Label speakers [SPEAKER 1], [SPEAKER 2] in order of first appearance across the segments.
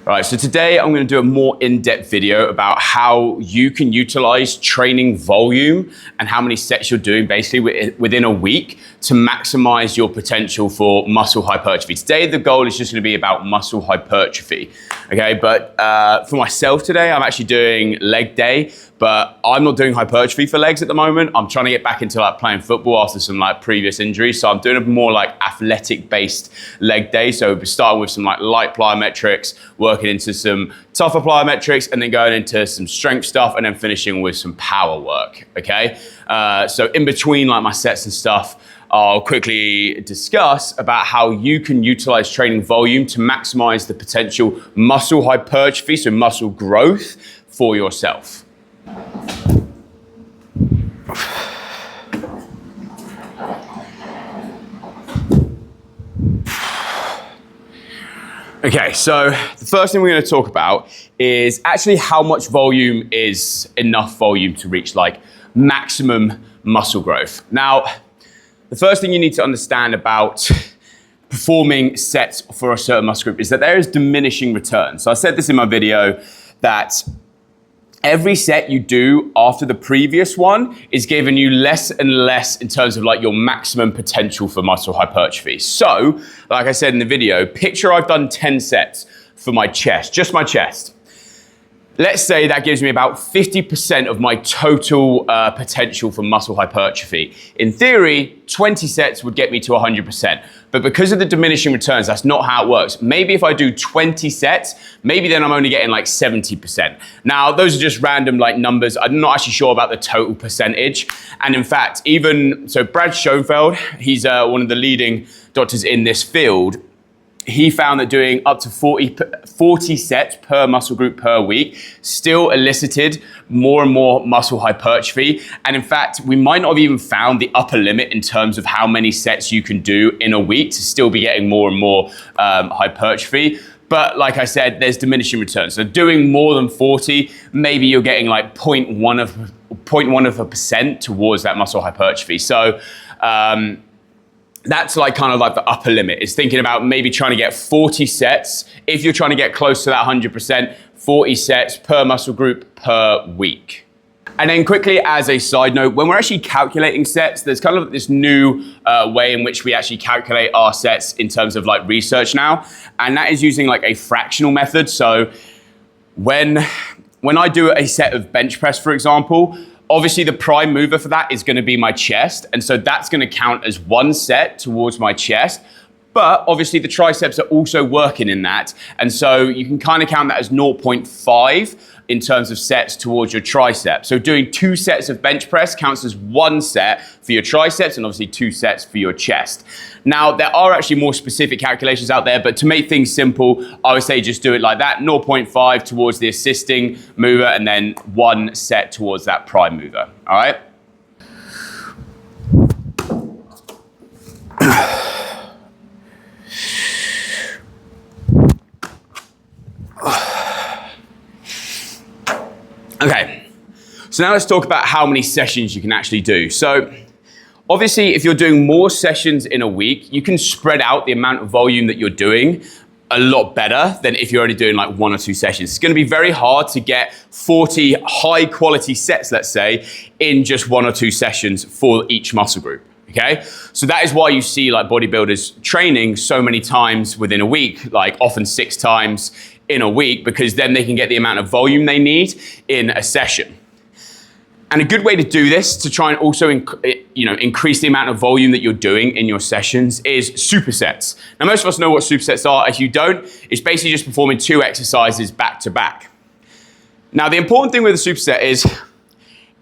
[SPEAKER 1] All right, so today I'm going to do a more in-depth video about how you can utilize training volume and how many sets you're doing basically within a week to maximize your potential for muscle hypertrophy. Today, the goal is just going to be about muscle hypertrophy, okay? But for myself today, I'm actually doing leg day, but I'm not doing hypertrophy for legs at the moment. I'm trying to get back into like playing football after some like previous injuries. So I'm doing a more like athletic based leg day. So we're starting with some like light plyometrics, working into some tougher plyometrics, and then going into some strength stuff, and then finishing with some power work, okay? So in between like my sets and stuff, I'll quickly discuss about how you can utilize training volume to maximize the potential muscle hypertrophy, so muscle growth for yourself. Okay, so the first thing we're going to talk about is actually how much volume is enough volume to reach like maximum muscle growth. Now, the first thing you need to understand about performing sets for a certain muscle group is that there is diminishing returns. So I said this in my video that every set you do after the previous one is giving you less and less in terms of like your maximum potential for muscle hypertrophy. So, like I said in the video, picture I've done 10 sets for my chest, just my chest. Let's say that gives me about 50% of my total potential for muscle hypertrophy. In theory, 20 sets would get me to 100%. But because of the diminishing returns, that's not how it works. Maybe if I do 20 sets, maybe then I'm only getting like 70%. Now, those are just random like numbers. I'm not actually sure about the total percentage. And in fact, so Brad Schoenfeld, he's one of the leading doctors in this field. He found that doing up to 40 sets per muscle group per week still elicited more and more muscle hypertrophy. And in fact, we might not have even found the upper limit in terms of how many sets you can do in a week to still be getting more and more hypertrophy. But like I said, there's diminishing returns. So doing more than 40, maybe you're getting like 0.1% towards that muscle hypertrophy. So, that's like kind of like the upper limit, is thinking about maybe trying to get 40 sets. If you're trying to get close to that 100%, 40 sets per muscle group per week. And then quickly as a side note, when we're actually calculating sets, there's kind of this new way in which we actually calculate our sets in terms of like research now. And that is using like a fractional method. So when I do a set of bench press, for example, obviously the prime mover for that is going to be my chest. And so that's going to count as one set towards my chest. But obviously the triceps are also working in that. And so you can kind of count that as 0.5 in terms of sets towards your triceps. So doing 2 sets of bench press counts as 1 set for your triceps and obviously 2 sets for your chest. Now, there are actually more specific calculations out there, but to make things simple, I would say just do it like that, 0.5 towards the assisting mover and then 1 set towards that prime mover, all right? Okay, so now let's talk about how many sessions you can actually do. So obviously, if you're doing more sessions in a week, you can spread out the amount of volume that you're doing a lot better than if you're only doing like 1 or 2 sessions. It's going to be very hard to get 40 high quality sets, let's say, in just 1 or 2 sessions for each muscle group. Okay, so that is why you see like bodybuilders training so many times within a week, like often 6 times in a week, because then they can get the amount of volume they need in a session. And a good way to do this to try and also increase the amount of volume that you're doing in your sessions is supersets. Now, most of us know what supersets are. If you don't, it's basically just performing 2 exercises back to back. Now, the important thing with a superset is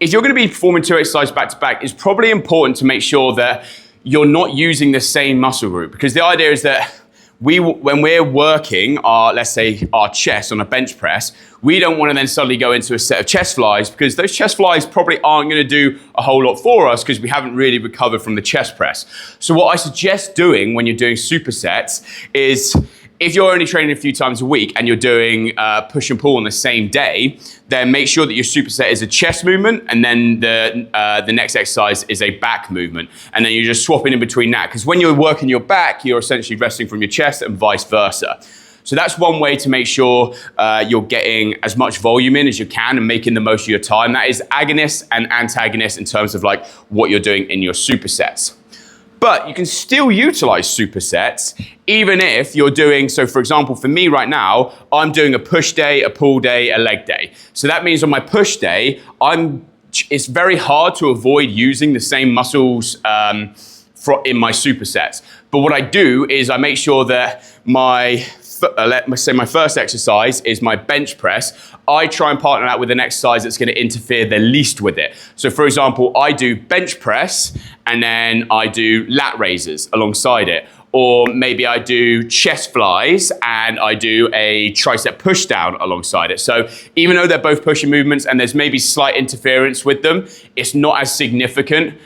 [SPEAKER 1] if you're going to be performing 2 exercises back to back, it's probably important to make sure that you're not using the same muscle group, because the idea is that when we're working let's say our chest on a bench press, we don't want to then suddenly go into a set of chest flies, because those chest flies probably aren't going to do a whole lot for us because we haven't really recovered from the chest press. So what I suggest doing when you're doing supersets is, if you're only training a few times a week and you're doing push and pull on the same day, then make sure that your superset is a chest movement, and then the next exercise is a back movement. And then you're just swapping in between that, because when you're working your back, you're essentially resting from your chest and vice versa. So that's one way to make sure you're getting as much volume in as you can and making the most of your time. That is agonist and antagonist in terms of like what you're doing in your supersets. But you can still utilize supersets even if you're doing, so for example, for me right now, I'm doing a push day, a pull day, a leg day. So that means on my push day, it's very hard to avoid using the same muscles in my supersets. But what I do is I make sure that let's say my first exercise is my bench press. I try and partner that with an exercise that's going to interfere the least with it. So for example, I do bench press and then I do lat raises alongside it. Or maybe I do chest flies and I do a tricep push down alongside it. So even though they're both pushing movements and there's maybe slight interference with them, it's not as significant.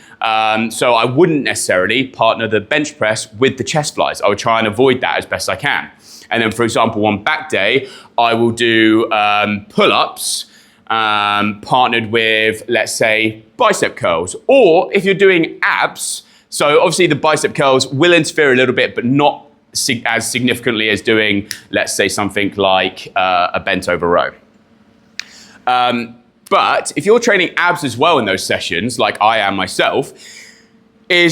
[SPEAKER 1] So I wouldn't necessarily partner the bench press with the chest flies. I would try and avoid that as best I can. And then for example, on back day, I will do pull-ups partnered with, let's say, bicep curls. Or if you're doing abs, so obviously the bicep curls will interfere a little bit, but not as significantly as doing, let's say, something like a bent over row. But if you're training abs as well in those sessions, like I am myself, I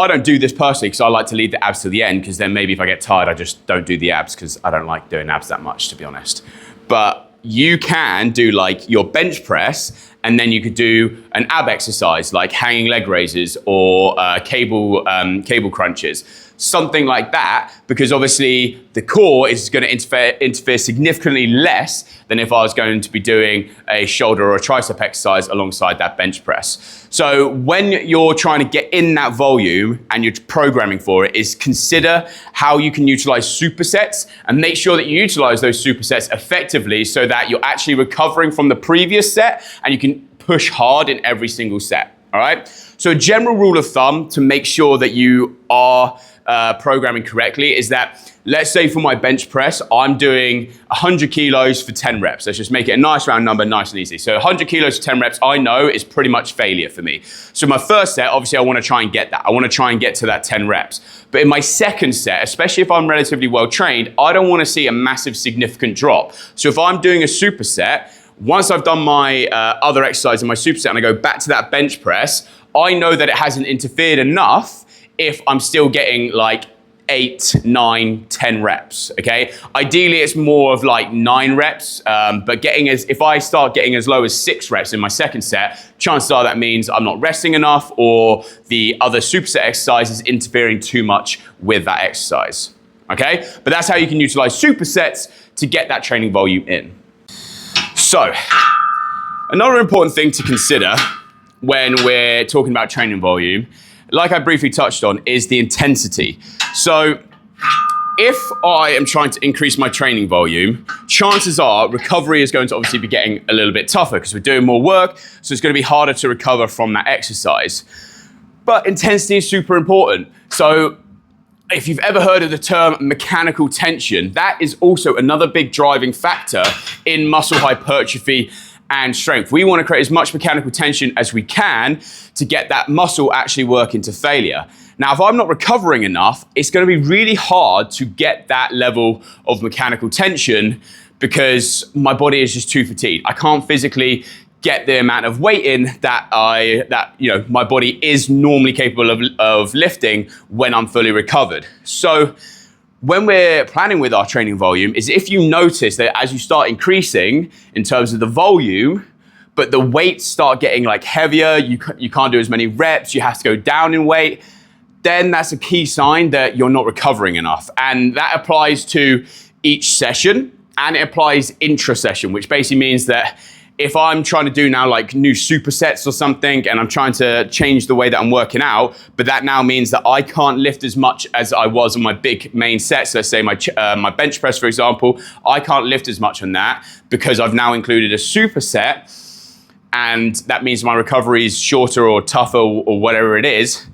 [SPEAKER 1] don't do this personally because I like to leave the abs to the end, because then maybe if I get tired, I just don't do the abs because I don't like doing abs that much, to be honest. But you can do like your bench press, and then you could do an ab exercise like hanging leg raises or cable crunches, something like that, because obviously the core is going to interfere significantly less than if I was going to be doing a shoulder or a tricep exercise alongside that bench press. So when you're trying to get in that volume and you're programming for it, is consider how you can utilize supersets and make sure that you utilize those supersets effectively so that you're actually recovering from the previous set and you can push hard in every single set. All right. So a general rule of thumb to make sure that you are programming correctly is that, let's say for my bench press, I'm doing 100 kilos for 10 reps. Let's just make it a nice round number, nice and easy. So 100 kilos for 10 reps, I know is pretty much failure for me. So my first set, obviously I want to try and get that. I want to try and get to that 10 reps. But in my second set, especially if I'm relatively well trained, I don't want to see a massive significant drop. So if I'm doing a superset, once I've done my other exercise in my superset and I go back to that bench press, I know that it hasn't interfered enough if I'm still getting like 8, 9, 10 reps, okay? Ideally, it's more of like 9 reps, but if I start getting as low as 6 reps in my second set, chances are that means I'm not resting enough or the other superset exercise is interfering too much with that exercise, okay? But that's how you can utilize supersets to get that training volume in. So, another important thing to consider when we're talking about training volume, like I briefly touched on, is the intensity. So if I am trying to increase my training volume, chances are recovery is going to obviously be getting a little bit tougher because we're doing more work, so it's going to be harder to recover from that exercise. But intensity is super important. So if you've ever heard of the term mechanical tension, that is also another big driving factor in muscle hypertrophy and strength. We want to create as much mechanical tension as we can to get that muscle actually working to failure. Now, if I'm not recovering enough, it's going to be really hard to get that level of mechanical tension because my body is just too fatigued. I can't physically get the amount of weight in that my body is normally capable of lifting when I'm fully recovered. So when we're planning with our training volume, is if you notice that as you start increasing in terms of the volume, but the weights start getting like heavier, you can't do as many reps, you have to go down in weight, then that's a key sign that you're not recovering enough. And that applies to each session and it applies intra-session, which basically means that if I'm trying to do now like new supersets or something and I'm trying to change the way that I'm working out, but that now means that I can't lift as much as I was on my big main sets. Let's say my bench press, for example, I can't lift as much on that because I've now included a superset, and that means my recovery is shorter or tougher or whatever it is.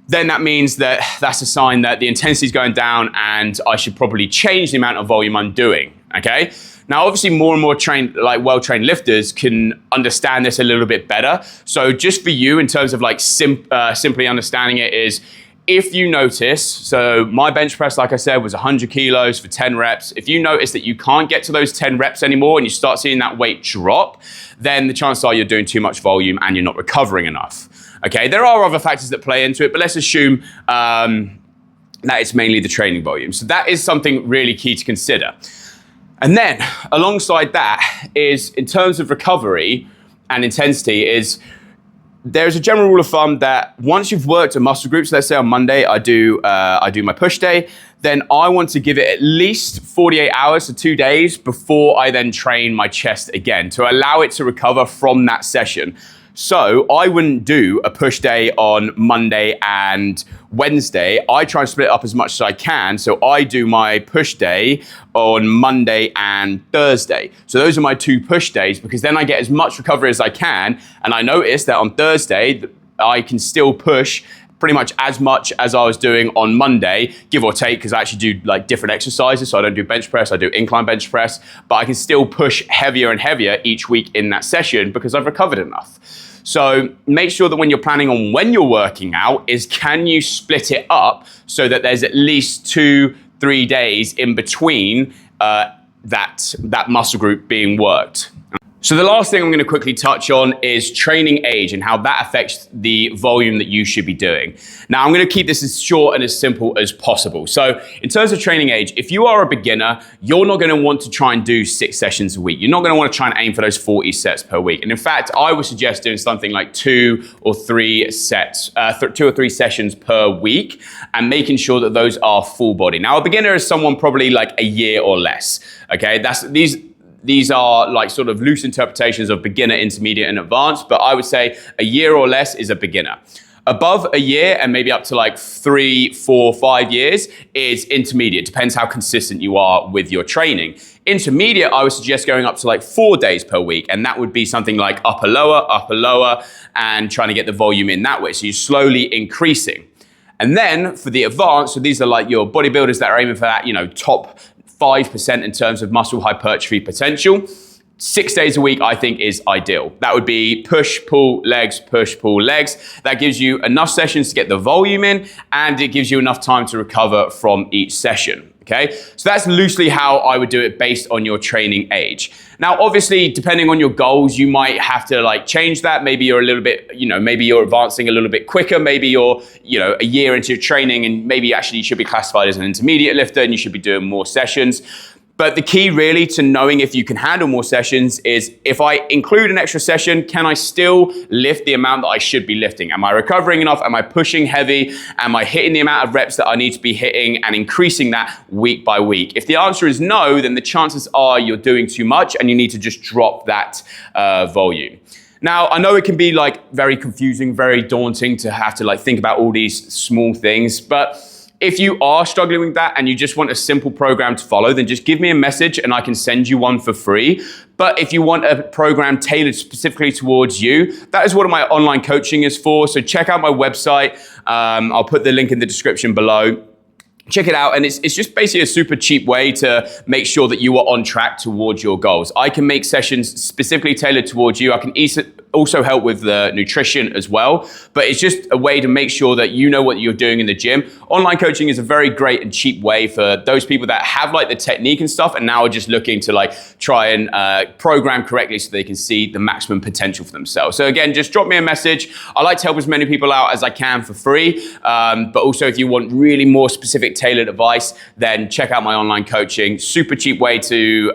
[SPEAKER 1] Then that means that that's a sign that the intensity is going down and I should probably change the amount of volume I'm doing, okay? Now, obviously more and more well-trained lifters can understand this a little bit better. So just for you, in terms of like simply understanding it, is if you notice, so my bench press, like I said, was 100 kilos for 10 reps. If you notice that you can't get to those 10 reps anymore and you start seeing that weight drop, then the chances are you're doing too much volume and you're not recovering enough. Okay, there are other factors that play into it, but let's assume that it's mainly the training volume. So that is something really key to consider. And then alongside that is, in terms of recovery and intensity, is there's a general rule of thumb that once you've worked a muscle group, so let's say on Monday I do my push day, then I want to give it at least 48 hours to 2 days before I then train my chest again to allow it to recover from that session. So I wouldn't do a push day on Monday and Wednesday. I try and split it up as much as I can. So I do my push day on Monday and Thursday. So those are my 2 push days, because then I get as much recovery as I can. And I notice that on Thursday, I can still push pretty much as much as I was doing on Monday, give or take, because I actually do like different exercises. So I don't do bench press, I do incline bench press, but I can still push heavier and heavier each week in that session because I've recovered enough. So make sure that when you're planning on when you're working out is, can you split it up so that there's at least 2-3 days in between that muscle group being worked. So the last thing I'm going to quickly touch on is training age and how that affects the volume that you should be doing. Now, I'm going to keep this as short and as simple as possible. So in terms of training age, if you are a beginner, you're not going to want to try and do 6 sessions a week. You're not going to want to try and aim for those 40 sets per week. And in fact, I would suggest doing something like 2 or 3 sets, 2 or 3 sessions per week, and making sure that those are full body. Now, a beginner is someone probably like a year or less. Okay, these are like sort of loose interpretations of beginner, intermediate, and advanced, but I would say a year or less is a beginner. Above a year and maybe up to like 3, 4, 5 years is intermediate. Depends how consistent you are with your training. Intermediate, I would suggest going up to like 4 days per week, and that would be something like upper, lower, and trying to get the volume in that way. So you're slowly increasing. And then for the advanced, so these are like your bodybuilders that are aiming for that, top 5% in terms of muscle hypertrophy potential. 6 days a week, I think, is ideal. That would be push, pull, legs, push, pull, legs. That gives you enough sessions to get the volume in, and it gives you enough time to recover from each session. Okay, so that's loosely how I would do it based on your training age. Now, obviously, depending on your goals, you might have to like change that. Maybe you're a little bit, maybe you're advancing a little bit quicker. Maybe you're, a year into your training, and maybe actually you should be classified as an intermediate lifter and you should be doing more sessions. But the key really to knowing if you can handle more sessions is, if I include an extra session, can I still lift the amount that I should be lifting? Am I recovering enough? Am I pushing heavy? Am I hitting the amount of reps that I need to be hitting and increasing that week by week? If the answer is no, then the chances are you're doing too much and you need to just drop that volume. Now, I know it can be like very confusing, very daunting to have to like think about all these small things, but if you are struggling with that and you just want a simple program to follow, then just give me a message and I can send you one for free. But if you want a program tailored specifically towards you, that is what my online coaching is for. So check out my website. I'll put the link in the description below. Check it out, and it's just basically a super cheap way to make sure that you are on track towards your goals. I can make sessions specifically tailored towards you. I can also help with the nutrition as well, but it's just a way to make sure that you know what you're doing in the gym. Online coaching is a very great and cheap way for those people that have like the technique and stuff and now are just looking to like try and program correctly so they can see the maximum potential for themselves. So again, just drop me a message. I like to help as many people out as I can for free, but also if you want really more specific tailored advice, then check out my online coaching. Super cheap way to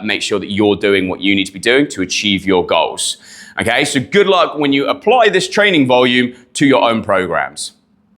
[SPEAKER 1] make sure that you're doing what you need to be doing to achieve your goals. Okay, so good luck when you apply this training volume to your own programs.